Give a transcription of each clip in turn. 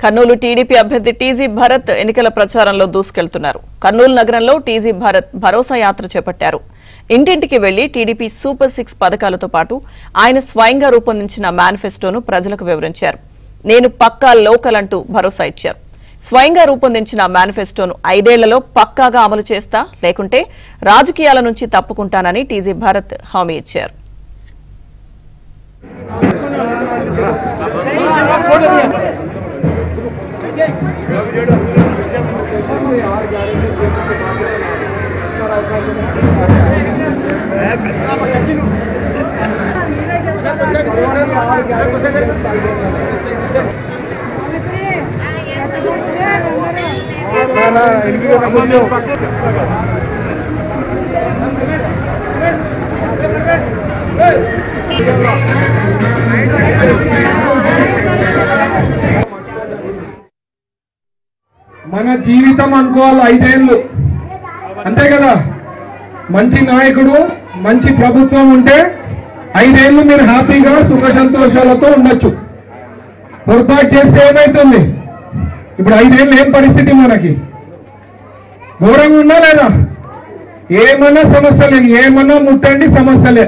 Kurnool TDP అభ్యర్థి TG Bharat ఎన్నికల ప్రచారంలో దూసుకెళ్తున్నారు. కర్నూలు నగరంలో టీజీ భరత్ భరోసా యాత్ర చేపట్టారు. ఇంటింటికి వెళ్లి టీడీపీ సూపర్ 6 పథకాలతో పాటు ఆయన స్వయంగా రూపొందించిన మేనిఫెస్టోను ప్రజలకు వివరించారు. నేను పక్కా లోకల్ అంటూ భరోసా ఇచ్చారు. స్వయంగా రూపొందించిన మేనిఫెస్టోను 5 ఏళ్లలో పక్కాగా అమలు చేస్తా, లేకుంటే రాజకీయాల నుంచి తప్పుకుంటానని టీజీ భరత్ హామీ ఇచ్చారు. మన జీవితం అనుకోవాలి 5 ఏళ్ళు అంతే కదా. మంచి నాయకుడు మంచి ప్రభుత్వం ఉంటే 5 ఏళ్ళు మీరు హ్యాపీగా సుఖ సంతోషాలతో ఉండొచ్చు. పొరపాటు చేస్తే ఏమైతుంది? ఇప్పుడు 5 ఏళ్ళు ఏం పరిస్థితి? మనకి ఘోరంగా ఉన్నా లేదా? ఏమన్నా సమస్యలే, ఏమన్నా ముట్టండి సమస్యలే,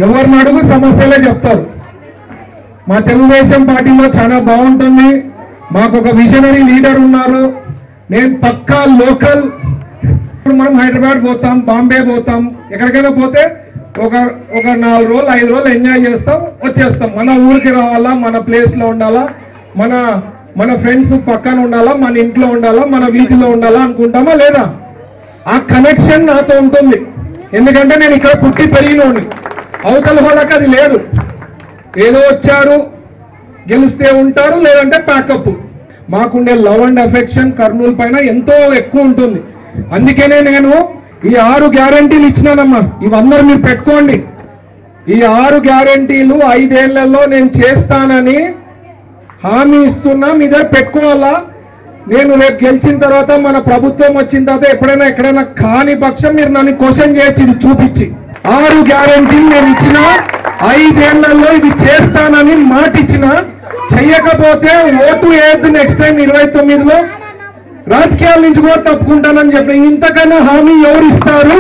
ఎవరిని అడుగు సమస్యలే చెప్తారు. మా తెలుగుదేశం పార్టీలో చాలా బాగుంటుంది. మాకు ఒక విజనరీ లీడర్ ఉన్నారు. నేను పక్కా లోకల్. ఇప్పుడు మనం హైదరాబాద్ పోతాం, బాంబే పోతాం, ఎక్కడికైనా పోతే ఒక 4 రోజులు 5 రోజులు ఎంజాయ్ చేస్తాం, వచ్చేస్తాం. మన ఊరికి రావాలా, మన ప్లేస్లో ఉండాలా, మన ఫ్రెండ్స్ పక్కన ఉండాలా, మన ఇంట్లో ఉండాలా, మన వీధిలో ఉండాలా అనుకుంటామా లేదా? ఆ కనెక్షన్ నాతో ఉంటుంది. ఎందుకంటే నేను ఇక్కడ పుట్టి పెరిగినోని. అవతల వాళ్ళకి అది లేదు. ఏదో వచ్చారు, గెలిస్తే ఉంటారు, లేదంటే ప్యాకప్. మాకుండే లవ్ అండ్ అఫెక్షన్ కర్నూలు పైన ఎంతో ఎక్కువ ఉంటుంది. అందుకనే నేను ఈ 6 గ్యారంటీలు ఇచ్చినానమ్మా. ఇవందరూ మీరు పెట్టుకోండి. ఈ 6 గ్యారంటీలు 5 ఏళ్లలో నేను చేస్తానని హామీ ఇస్తున్నా. మీ దగ్గర పెట్టుకోవాలా. నేను రేపు గెలిచిన తర్వాత, మన ప్రభుత్వం వచ్చిన తర్వాత ఎక్కడైనా కాని పక్షం మీరు నన్ను క్వశ్చన్ చేయొచ్చు ఇది చూపించి. 6 గ్యారంటీలు నేను ఇచ్చిన, 5 ఏళ్లలో ఇది చేస్తానని మాట ఇచ్చిన. చెయ్యకపోతే ఓటు వేయద్దు. నెక్స్ట్ టైం 29లో రాజకీయాల నుంచి కూడా తప్పుకుంటానని చెప్పి ఇంతకన్నా హామీ ఎవరు ఇస్తారు?